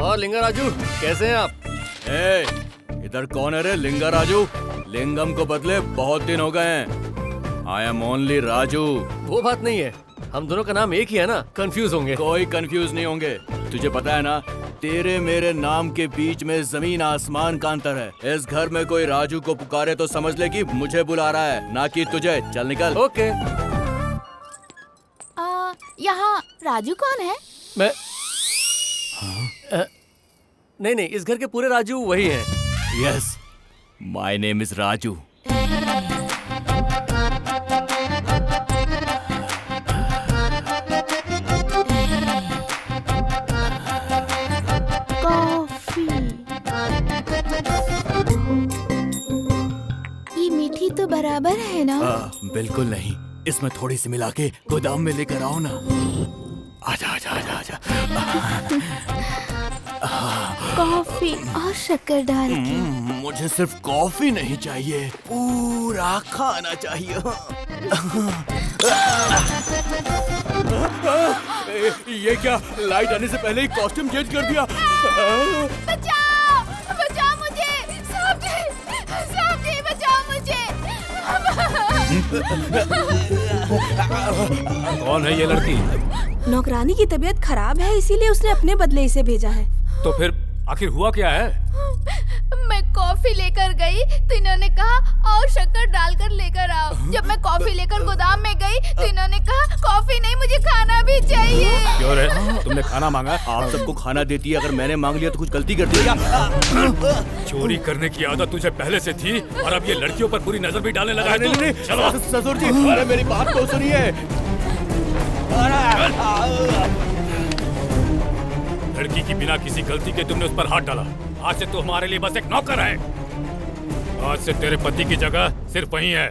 और लिंगा राजू कैसे हैं आप? इधर कौन है रे लिंगा राजू? लिंगम को बदले बहुत दिन हो गए हैं। I am only Raju. वो बात नहीं है, हम दोनों का नाम एक ही है ना, कंफ्यूज होंगे। कोई कंफ्यूज नहीं होंगे। तुझे पता है ना, तेरे मेरे नाम के बीच में जमीन आसमान का अंतर है। इस घर में कोई राजू को पुकारे तो समझ ले कि मुझे बुला रहा है, ना कि तुझे। चल निकल। ओके। यहाँ राजू कौन है? मैं नहीं, इस घर के पूरे राजू वही हैं। Yes, my name is Raju. Coffee. ये मीठी तो बराबर है ना? बिल्कुल नहीं, इसमें थोड़ी सी मिला के गोदाम में लेकर आओ ना। आजा आजा आजा आजा। कॉफी और शक्कर डाल के। मुझे सिर्फ कॉफी नहीं चाहिए, पूरा खाना चाहिए। ये क्या, लाइट आने से पहले ही कॉस्ट्यूम चेंज कर दिया? बचाओ, बचाओ मुझे, सामने बचाओ मुझे। कौन है ये लड़की? नौकरानी की तबीयत खराब है, इसीलिए उसने अपने बदले इसे भेजा है। तो फिर आखिर हुआ क्या है? मैं कॉफी लेकर गई तो इन्होंने कहा और शक्कर डालकर लेकर आओ। जब मैं कॉफी लेकर गोदाम में गई तो इन्होंने कहा कॉफी नहीं, मुझे खाना भी चाहिए। क्यों रे, तुमने खाना मांगा? आप सबको खाना देती है, अगर मैंने मांग लिया तो कुछ गलती कर दी क्या? चोरी करने की आदत तुझे पहले से थी और अब ये लड़कियों पर बुरी नजर भी डालने लगा है तू? नहीं, चलो ससुर जी, अरे मेरी बात तो सुनिए। लड़की की बिना किसी गलती के तुमने उस पर हाथ डाला। आज से तू हमारे लिए बस एक नौकर है। आज से तेरे पति की जगह सिर्फ वही है।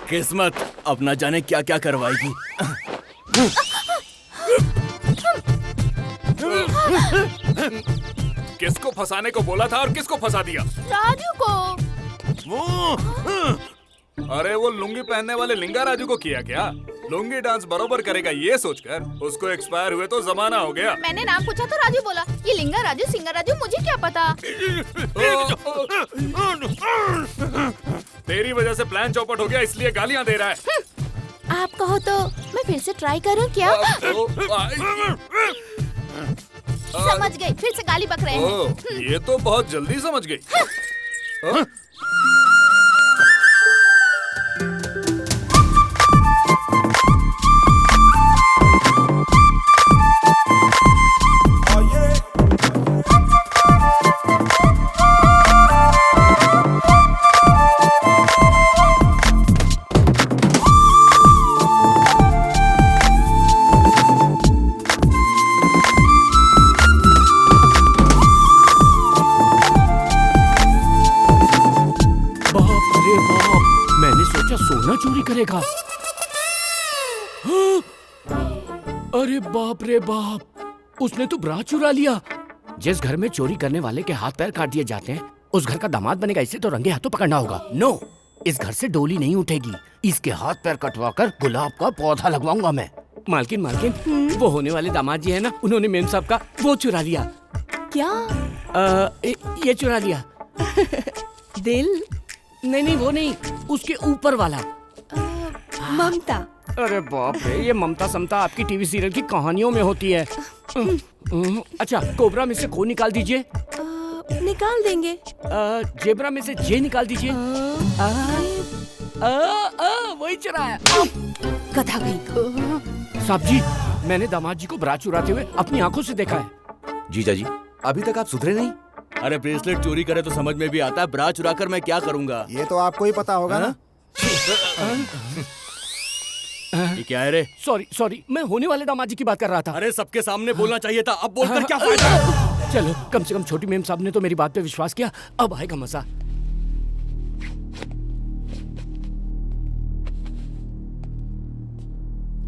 किस्मत अपना जाने क्या क्या करवाएगी। किसको फंसाने को बोला था और किसको फंसा दिया? राजू को। अरे वो लुंगी पहनने वाले लिंगा राजू को किया क्या? लुंगी डांस बरोबर करेगा ये सोचकर उसको एक्सपायर हुए तो जमाना हो गया। मैंने नाम पूछा तो राजू बोला। ये लिंगा राजू सिंगा राजू मुझे क्या पता। तेरी वजह से प्लान चौपट हो गया, इसलिए गालियां दे रहा है। आप कहो तो मैं फिर से ट्राई करूं क्या? समझ गई, फिर से गाली बक रहे हैं। ये तो बहुत जल्दी समझ गई। सोना चोरी करेगा। अरे बाप रे बाप, उसने तो ब्रा चुरा लिया। जिस घर में चोरी करने वाले के हाथ पैर काट दिए जाते हैं उस घर का दामाद बनेगा। इसे तो रंगे हाथों पकड़ना होगा। नो, इस घर से डोली नहीं उठेगी। इसके हाथ पैर कटवाकर गुलाब का पौधा लगवाऊंगा मैं। मालकिन वो होने वाले दामाद जी है ना, उन्होंने मेम साहब का वो चुरा लिया। क्या? ये चुरा लिया। दिल? नहीं वो नहीं, उसके ऊपर वाला। ममता। अरे बाप रे, ये ममता समता आपकी टीवी सीरियल की कहानियों में होती है। अच्छा, कोबरा में से को निकाल दीजिए। निकाल देंगे। जेबरा में से जे निकाल दीजिए। वही चुराया। गधा गई। साहब जी, मैंने दामाद जी को ब्रा चुराते हुए अपनी आंखों से देखा है। जीजा जी, अभी तक आप सुधरे नहीं? अरे ब्रेसलेट चोरी करे तो समझ में भी आता है, ब्रा चुरा कर मैं क्या करूंगा? ये तो आपको ही पता होगा ना। ये क्या है रे? सॉरी, मैं होने वाले दामाद जी की बात कर रहा था। अरे सबके सामने बोलना चाहिए था, अब बोलकर क्या फायदा? चलो, कम से कम छोटी मेम साहब ने तो मेरी बात पे विश्वास किया, अब आएगा मजा।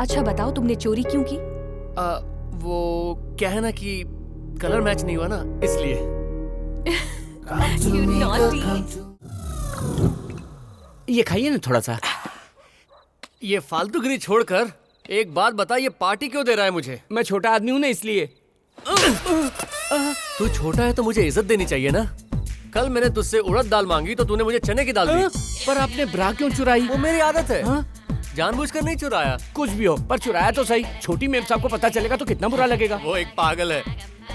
अच्छा बताओ, तुमने चोरी क्यों की? वो क्या है ना कि कलर मैच नहीं हुआ ना, इसलिए। You naughty. ये खाइए ना थोड़ा सा। ये फालतूगिरी छोड़कर एक बात बता, ये पार्टी क्यों दे रहा है मुझे? मैं छोटा आदमी हूँ ना, इसलिए। तू छोटा है तो मुझे इज्जत देनी चाहिए ना। कल मैंने तुझसे उड़द दाल मांगी तो तूने मुझे चने की दाल दी। पर आपने ब्रा क्यों चुराई? वो मेरी आदत है। जानबूझकर नहीं चुराया। कुछ भी हो, पर चुराया तो सही। छोटी मेम साहब को पता चलेगा तो कितना बुरा लगेगा। वो एक पागल है।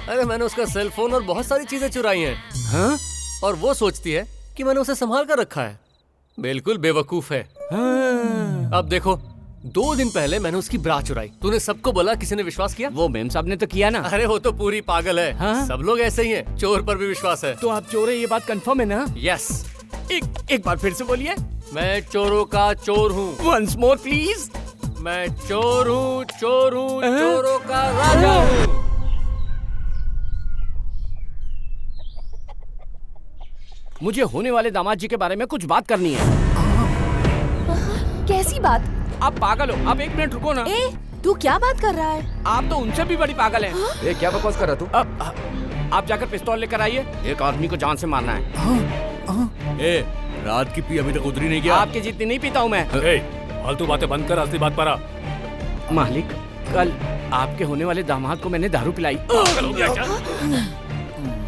अरे मैंने उसका सेल फोन और बहुत सारी चीजें चुराई हैं। हाँ? और वो सोचती है कि मैंने उसे संभाल कर रखा है। बिल्कुल बेवकूफ है। हाँ। अब देखो, 2 दिन पहले मैंने उसकी ब्रा चुराई। तूने सबको बोला, किसी ने विश्वास किया? वो मेम साहब ने तो किया ना। अरे वो तो पूरी पागल है। हाँ? सब लोग ऐसे ही हैं। चोर पर भी विश्वास है। तो आप चोर है, ये बात कंफर्म है ना? यस। एक बार फिर से बोलिए। मैं चोरों का चोर हूँ। Once more please. मैं चोर हूँ, चोरों का राजा हूँ। मुझे होने वाले दामाद जी के बारे में कुछ बात करनी है। कैसी बात? आप पागल हो? आप 1 मिनट रुको ना। ए, तू क्या बात कर रहा है? आप तो उनसे भी बड़ी पागल हैं। ये क्या बकवास कर रहा तू? अब आप जाकर पिस्तौल लेकर आइए। एक आदमी को जान से मारना है। ए, रात की पी अभी तक उतरी नहीं क्या? आपकी जितनी नहीं पीता हूँ मैं। ए, फालतू बातें बंद कर, असली बात पर आ। मालिक, कल आपके होने वाले दामाद को मैंने दारू पिलाई। पागल हो गया क्या?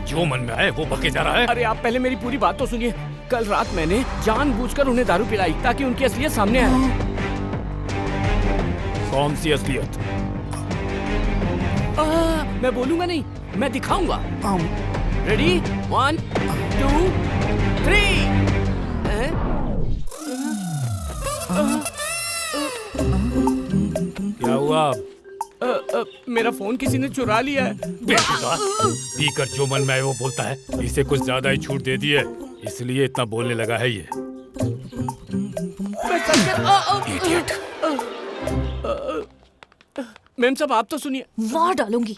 जो मन में आए वो बके जा रहा है। अरे आप पहले मेरी पूरी बात तो सुनिए। कल रात मैंने जानबूझकर उन्हें दारू पिलाई ताकि उनकी असलियत सामने आए। कौन सी असलियत? मैं बोलूंगा नहीं, मैं दिखाऊंगा। रेडी? 1 2 3। क्या हुआ? मेरा फोन किसी ने चुरा लिया है। बेटा, पीकर जो मन में आए वो बोलता है। इसे कुछ ज्यादा ही छूट दे दी है, इसलिए इतना बोलने लगा है ये। इडियट। मैम साहब आप तो सुनिए। मार डालूंगी।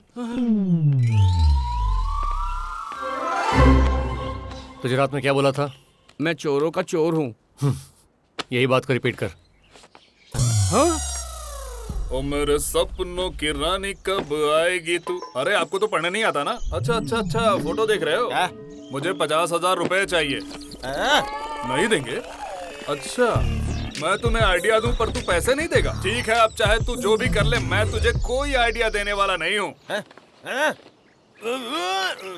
तुझे रात में क्या बोला था? मैं चोरों का चोर हूँ। यही बात को रिपीट कर। हाँ? ओ मेरे सपनों की रानी कब आएगी तू? अरे आपको तो पढ़ने नहीं आता ना? अच्छा, फोटो देख रहे हो? मुझे 50,000 रुपए चाहिए। नहीं देंगे? अच्छा, मैं तुम्हें आइडिया दूं पर तू पैसे नहीं देगा? ठीक है, अब चाहे तू जो भी कर ले, मैं तुझे कोई आइडिया देने वाला नहीं हूँ।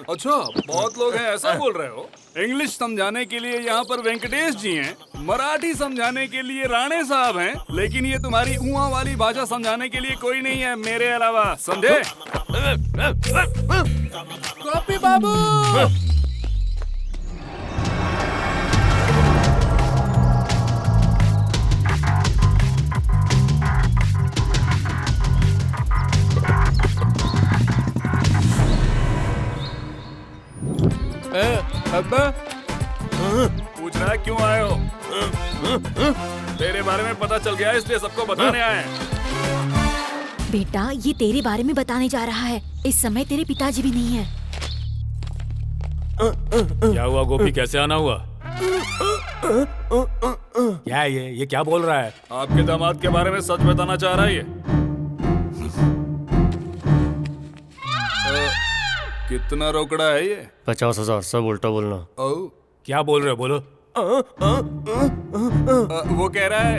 अच्छा, बहुत लोग हैं ऐसा बोल रहे हो? इंग्लिश समझाने के लिए यहाँ पर वेंकटेश जी हैं, मराठी समझाने के लिए राणे साहब हैं, लेकिन ये तुम्हारी उहाँ वाली भाषा समझाने के लिए कोई नहीं है मेरे अलावा, समझे? कॉपी बाबू। अब्बा, पूछ रहा है क्यों आए हो? तेरे बारे में पता चल गया इसलिए सबको बताने आए हैं। बेटा, ये तेरे बारे में बताने जा रहा है। इस समय तेरे पिताजी भी नहीं है। क्या हुआ गोपी, कैसे आना हुआ? क्या है ये क्या बोल रहा है? आपके दामाद के बारे में सच बताना चाह रहा है ये। कितना रोकड़ा है ये? 50,000। सब उल्टा बोलना। क्या बोल रहे हो, बोलो। वो कह रहा है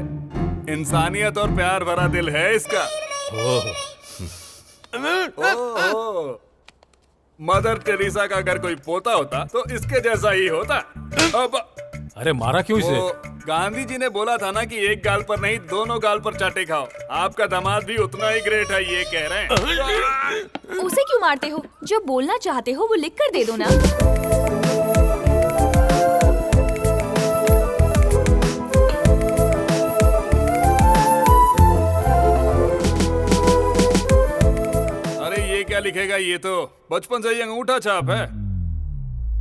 इंसानियत और प्यार भरा दिल है इसका। मदर टेरेसा का अगर कोई पोता होता तो इसके जैसा ही होता। अब अरे मारा क्यों इसे? गांधी जी ने बोला था ना कि एक गाल पर नहीं दोनों गाल पर चाटे खाओ। आपका दामाद भी उतना ही ग्रेट है, ये कह रहे हैं। उसे क्यों मारते हो? जो बोलना चाहते हो वो लिख कर दे दो ना। अरे ये क्या लिखेगा? ये तो बचपन से ही अंगूठा छाप है।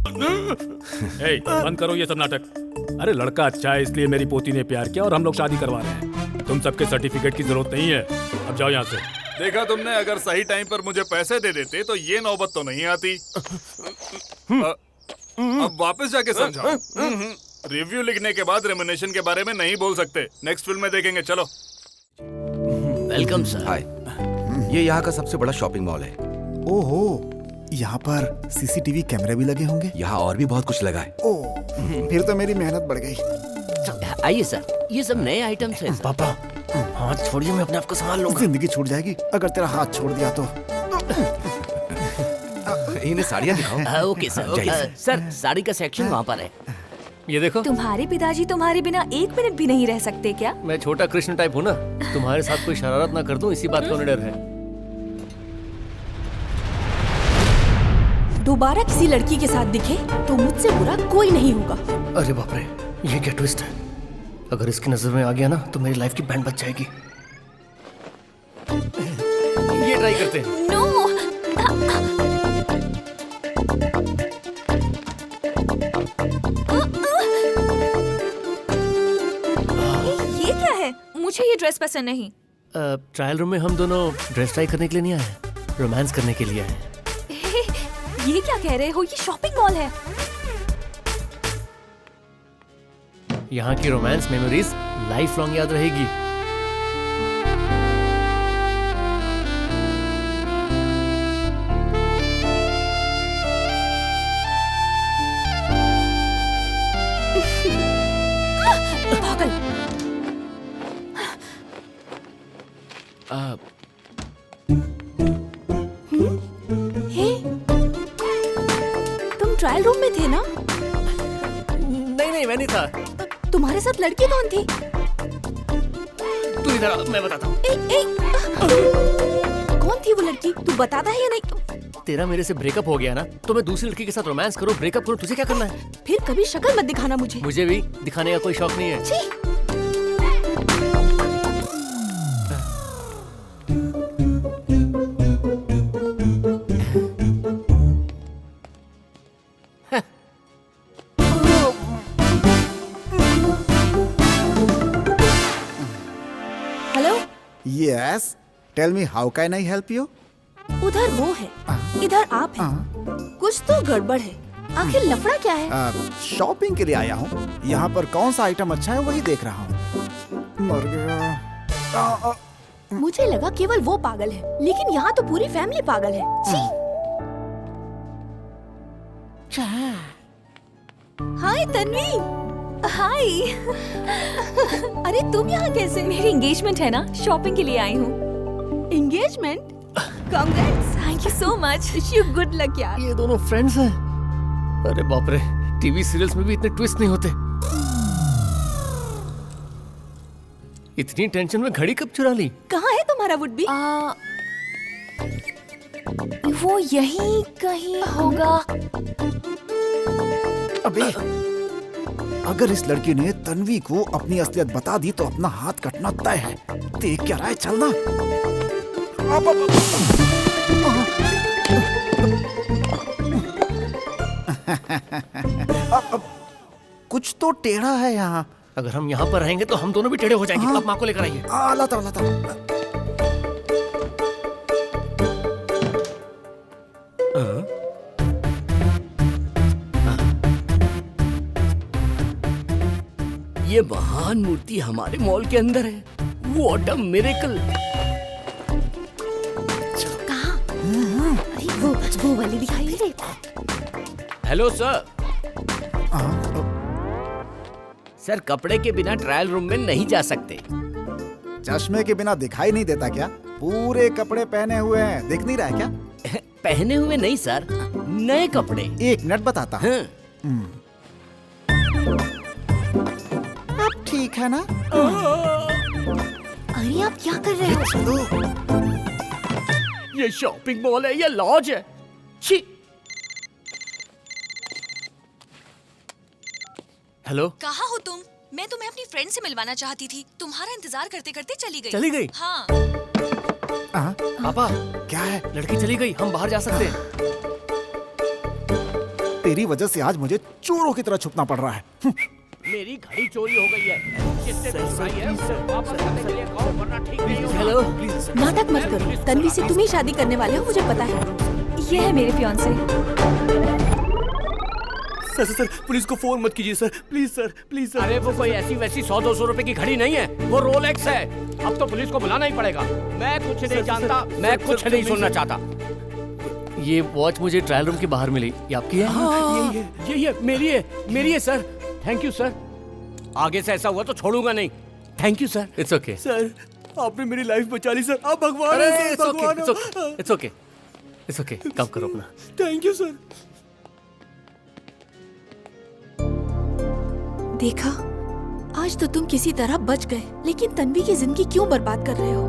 बंद करो ये सब नाटक। अरे लड़का अच्छा है इसलिए मेरी पोती ने प्यार किया और हम लोग शादी करवा रहे हैं। तुम सबके सर्टिफिकेट की जरूरत नहीं है, अब जाओ यहाँ से। देखा तुमने, अगर सही टाइम पर मुझे पैसे दे देते तो ये नौबत तो नहीं आती। अब वापस जाके समझाओ। रिव्यू लिखने के बाद रेमुनेशन के बारे में नहीं बोल सकते। नेक्स्ट फिल्म में देखेंगे, चलो। Welcome sir. हाय, ये यहाँ का सबसे बड़ा शॉपिंग मॉल है। ओहो, यहाँ पर सीसीटीवी कैमरे भी लगे होंगे। यहाँ और भी बहुत कुछ लगा है। ओह, फिर तो मेरी मेहनत बढ़ गई। आइए सर, ये सब नए आइटम्स हैं। पापा, हाथ छोड़िए, मैं अपने आप को संभाल लूंगा। जिंदगी छूट जाएगी अगर तेरा हाथ छोड़ दिया तो। इन्हें साड़ियाँ दिखाओ। Okay sir. सर साड़ी का सेक्शन वहाँ पर है। ये देखो, तुम्हारे पिताजी तुम्हारे बिना 1 मिनट भी नहीं रह सकते क्या? मैं छोटा कृष्ण टाइप हूँ ना, तुम्हारे साथ कोई शरारत ना कर दूं इसी बात का उन्हें डर है। दोबारा किसी लड़की के साथ दिखे तो मुझसे बुरा कोई नहीं होगा। अरे बाप रे, ये क्या ट्विस्ट है। अगर इसकी नजर में आ गया ना तो मेरी लाइफ की बैंड बच जाएगी। ये ट्राई करते हैं। नो। ये क्या है? मुझे ये ड्रेस पसंद नहीं। ट्रायल रूम में हम दोनों ड्रेस ट्राई करने के लिए नहीं आए हैं, रोमांस करने के लिए आए हैं। ये क्या कह रहे हो? ये शॉपिंग मॉल है। यहाँ की रोमांस मेमोरीज लाइफ लॉन्ग याद रहेगी। पागल। हे, तुम ट्रायल रूम में थे ना? नहीं मैं नहीं था। तुम्हारे साथ लड़की कौन थी? तू इधर आ, मैं बताता हूँ। कौन थी वो लड़की? तू बताता है या नहीं? तेरा मेरे से ब्रेकअप हो गया ना, तो मैं दूसरी लड़की के साथ रोमांस करूँ, ब्रेकअप करूँ, तुझे क्या करना है? फिर कभी शक्ल मत दिखाना मुझे। मुझे भी दिखाने का कोई शौक नहीं है। छी। Hello. Yes. Tell me how can I help you? उधर वो है, इधर आप हैं। कुछ तो गड़बड़ है। आखिर लफड़ा क्या है? शॉपिंग के लिए आया हूँ। यहाँ पर कौन सा आइटम अच्छा है वही देख रहा हूँ। मर गया। मुझे लगा केवल वो पागल है, लेकिन यहाँ तो पूरी फैमिली पागल है। छी। हाय तन्वी। हाय। अरे तुम यहाँ कैसे? मेरी एंगेजमेंट है ना, शॉपिंग के लिए आई हूँ। Engagement? Congrats. Thank you so much. Wish you good luck यार। ये दोनों फ्रेंड्स हैं। अरे बाप रे, टीवी सीरियल्स में भी इतने ट्विस्ट नहीं होते। इतनी टेंशन में घड़ी कब चुरा ली? कहाँ है तुम्हारा वुड बी? वो यहीं कहीं होगा। अबे, अगर इस लड़की ने तन्वी को अपनी असलियत बता दी तो अपना हाथ कटना तय है। देख क्या रहा है, चलना। अब कुछ तो टेढ़ा है यहाँ। अगर हम यहाँ पर रहेंगे तो हम दोनों भी टेढ़े हो जाएंगे। हाँ। अब माँ को लेकर आइए। लाता लाता। ये महान मूर्ति हमारे मॉल के अंदर है। What a miracle. कहाँ? अरे वो वाली दिखाई दे रही। Hello sir. सर कपड़े के बिना ट्रायल रूम में नहीं जा सकते। चश्मे के बिना दिखाई नहीं देता क्या? पूरे कपड़े पहने हुए हैं, दिख नहीं रहा है क्या? पहने हुए नहीं सर, नए कपड़े। 1 मिनट बताता हूँ। अब ठीक है ना? अरे आप क्या कर रहे हो? चलो। ये शॉपिंग मॉल है या लॉज है? छी। हेलो। कहाँ हो तुम? मैं तुम्हें अपनी फ्रेंड से मिलवाना चाहती थी। तुम्हारा इंतजार करते करते चली गई। चली गई? हाँ। पापा, क्या है? लड़की चली गई, हम बाहर जा सकते हैं। तेरी वजह से आज मुझे चोरों की तरह छुपना पड़ रहा है। मेरी घड़ी चोरी हो गई है। किसने चुराई है? उसे वापस करने के लिए कहो, वरना ठीक नहीं होगा। हेलो। नाटक मत करो। तन्वी से तुम ही शादी करने वाले हो, मुझे पता है। ये है मेरे फियांसे। सर पुलिस को फोन मत कीजिए सर, प्लीज सर। अरे वो कोई ऐसी वैसी 100-200 रुपए की घड़ी नहीं है, वो रोलेक्स है। अब तो पुलिस को बुलाना ही पड़ेगा। मैं कुछ नहीं जानता, मैं कुछ नहीं सुनना चाहता। ये वॉच मुझे ट्रायल रूम के बाहर मिली। ये आपकी है? यही है, मेरी है सर। Thank you sir. आगे से ऐसा हुआ तो छोड़ूंगा नहीं। Thank you sir. It's okay sir, आपने मेरी लाइफ बचा ली सर। आप भगवान हैं, भगवान हो। It's okay. इट्स ओके, काम करो अपना। Thank you sir. देखा, आज तो तुम किसी तरह बच गए, लेकिन तन्वी की जिंदगी क्यों बर्बाद कर रहे हो?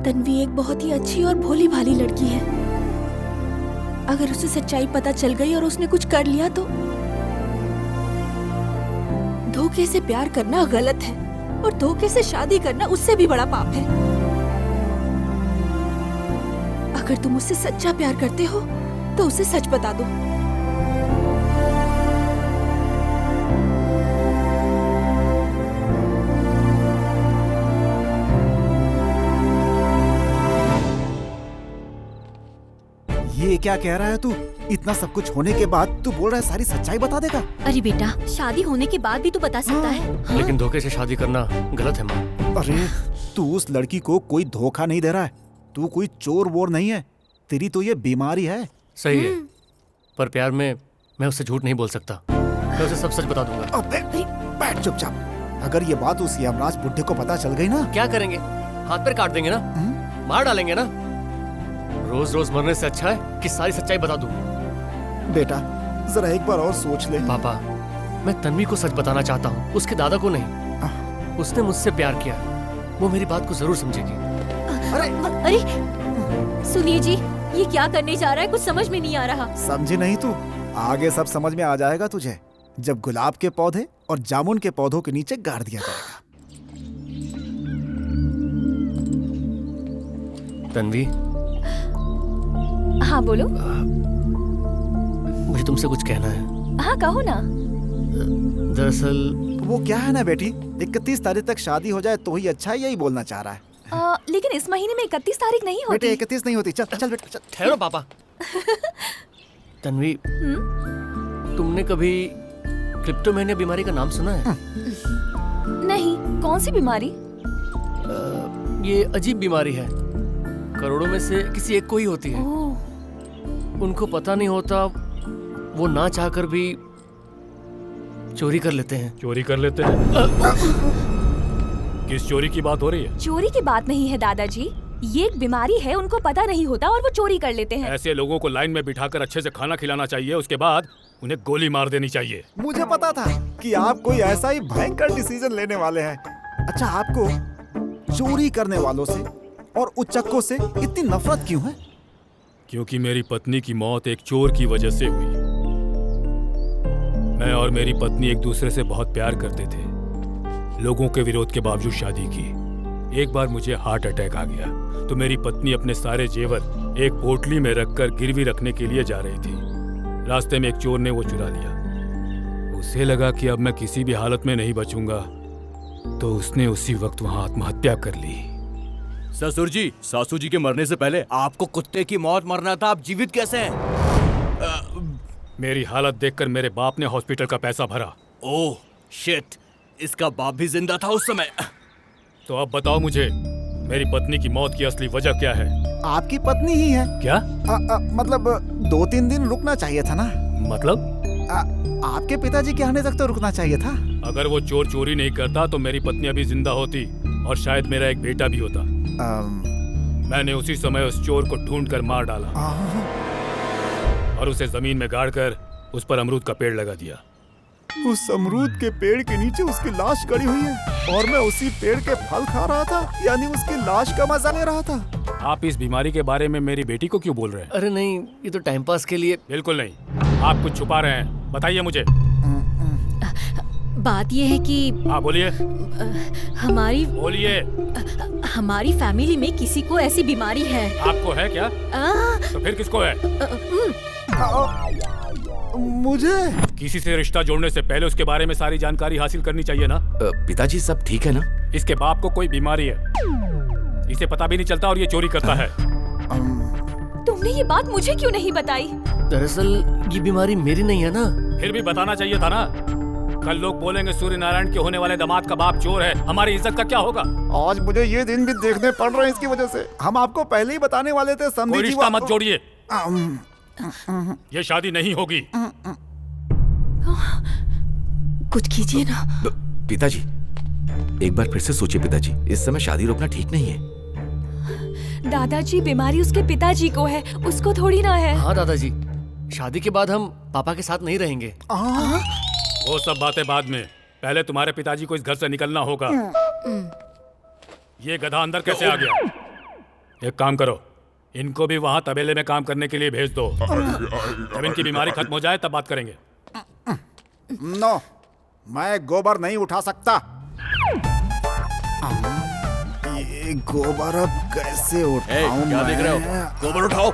तन्वी एक बहुत ही अच्छी और भोली भाली लड़की है। अगर उसे सच्चाई पता चल गई और उसने कुछ कर लिया तो धोखे से प्यार करना गलत है और धोखे से शादी करना उससे भी बड़ा पाप है। अगर तुम उससे सच्चा प्यार करते हो तो उसे सच बता दो। ये क्या कह रहा है तू? इतना सब कुछ होने के बाद तू बोल रहा है सारी सच्चाई बता देगा? अरे बेटा, शादी होने के बाद भी तू बता सकता है। लेकिन धोखे से शादी करना गलत है माँ। अरे तू उस लड़की को कोई धोखा नहीं दे रहा है। तू कोई चोर वोर नहीं है। तेरी तो ये बीमारी है। सही है, पर प्यार में मैं उससे झूठ नहीं बोल सकता। मैं उसे सब सच बता दूंगा। अबे बैठ चुपचाप। अगर ये बात उस यमराज बुड्ढे को पता चल गई ना, क्या करेंगे? हाथ पैर काट देंगे ना, मार डालेंगे ना। रोज रोज मरने से अच्छा है कि सारी सच्चाई बता दूं। बेटा जरा एक बार और सोच ले। पापा, मैं तन्वी को सच बताना चाहता हूँ, उसके दादा को नहीं। उसने मुझसे प्यार किया, वो मेरी बात को जरूर समझेगी। अरे सुनिए जी, ये क्या करने जा रहा है? कुछ समझ में नहीं आ रहा। समझी नहीं तू? आगे सब समझ में आ जाएगा तुझे, जब गुलाब के पौधे और जामुन के पौधों के नीचे गाड़ दिया जाएगा। तन्वी, हाँ बोलो। मुझे तुमसे कुछ कहना है। हाँ कहो ना। दरअसल वो क्या है ना बेटी, 31 तारीख तक शादी हो जाए तो ही अच्छा है, यही बोलना चाह रहा है। लेकिन इस महीने में 31 तारीख नहीं होती। बेटे 31 नहीं होती। चल चल बेटा चल। ठहरो पापा। तन्वी, तुमने कभी क्लिप्टोमेनिया बीमारी का नाम सुना है? नहीं, कौन सी बीमारी? ये अजीब बीमारी है, करोड़ों में से किसी एक को ही होती है। उनको पता नहीं होता, वो ना चाहकर भी चोरी कर लेते हैं। चोरी कर लेते हैं? किस चोरी की बात हो रही है? चोरी की बात नहीं है दादाजी, ये एक बीमारी है, उनको पता नहीं होता और वो चोरी कर लेते हैं। ऐसे लोगों को लाइन में बिठाकर अच्छे से खाना खिलाना चाहिए, उसके बाद उन्हें गोली मार देनी चाहिए। मुझे पता था कि आप कोई ऐसा ही भयंकर डिसीजन लेने वाले हैं। अच्छा, आपको चोरी करने वालों से और उच्चक्कों से इतनी नफरत क्यों है? क्योंकि मेरी पत्नी की मौत एक चोर की वजह से हुई। मैं और मेरी पत्नी एक दूसरे से बहुत प्यार करते थे। लोगों के विरोध के बावजूद शादी की। एक बार मुझे हार्ट अटैक आ गया तो मेरी पत्नी अपने सारे जेवर एक पोटली में रखकर गिरवी रखने के लिए जा रही थी। रास्ते में एक चोर ने वो चुरा लिया। उसे लगा कि अब मैं किसी भी हालत में नहीं बचूंगा, तो उसने उसी वक्त वहां आत्महत्या कर ली। ससुर जी, सासू जी के मरने से पहले आपको कुत्ते की मौत मरना था, आप जीवित कैसे हैं? मेरी हालत देखकर मेरे बाप ने हॉस्पिटल का पैसा भरा। ओह शिट, इसका बाप भी जिंदा था उस समय। तो अब बताओ मुझे, मेरी पत्नी की मौत की असली वजह क्या है? आपकी पत्नी ही है। क्या? मतलब 2-3 दिन रुकना चाहिए था ना। मतलब? आपके पिताजी के आने तक तो रुकना चाहिए था। अगर वो चोर चोरी नहीं करता तो मेरी पत्नी अभी जिंदा होती और शायद मेरा एक बेटा भी होता। मैंने उसी समय उस चोर को ढूंढ कर मार डाला और उसे जमीन में गाड़कर उस पर अमरूद का पेड़ लगा दिया। उस अमरूद के पेड़ के नीचे उसकी लाश गड़ी हुई है और मैं उसी पेड़ के फल खा रहा था, यानी उसकी लाश का मजा ले रहा था। आप इस बीमारी के बारे में मेरी बेटी को क्यों बोल रहे हैं? अरे नहीं, ये तो टाइम पास के लिए। बिल्कुल नहीं, आप कुछ छुपा रहे हैं, बताइए मुझे। बात ये है कि हाँ बोलिए। बोलिए। हमारी फैमिली में किसी को ऐसी बीमारी है। आपको है क्या? तो फिर किसको है? मुझे किसी से रिश्ता जोड़ने से पहले उसके बारे में सारी जानकारी हासिल करनी चाहिए ना। पिताजी सब ठीक है ना? इसके बाप को कोई बीमारी है, इसे पता भी नहीं चलता और ये चोरी करता है। तुमने ये बात मुझे क्यों नहीं बताई? दरअसल ये बीमारी मेरी नहीं है ना। फिर भी बताना चाहिए था ना। कल लोग बोलेंगे सूर्य नारायण के होने वाले दामाद का बाप चोर है, हमारी इज्जत का क्या होगा? आज मुझे ये दिन भी देखने पड़ रहे हैं इसकी वजह से। हम आपको पहले ही बताने वाले थे। कोई रिश्ता मत जोड़िए, ये शादी नहीं होगी। कुछ कीजिए ना। पिताजी एक बार फिर से सोचिए पिताजी, इस समय शादी रोकना ठीक नहीं है। दादाजी, बीमारी उसके पिताजी को है, उसको थोड़ी ना है। हाँ दादाजी, शादी के बाद हम पापा के साथ नहीं रहेंगे। वो सब बातें बाद में, पहले तुम्हारे पिताजी को इस घर से निकलना होगा। ये गधा अंदर कैसे आ गया? एक काम करो, इनको भी वहाँ तबेले में काम करने के लिए भेज दो। जब इनकी बीमारी खत्म हो जाए तब बात करेंगे। नो, मैं गोबर नहीं उठा सकता। ये गोबर अब कैसे उठाऊं? क्या देख रहे हो? गोबर उठाओ।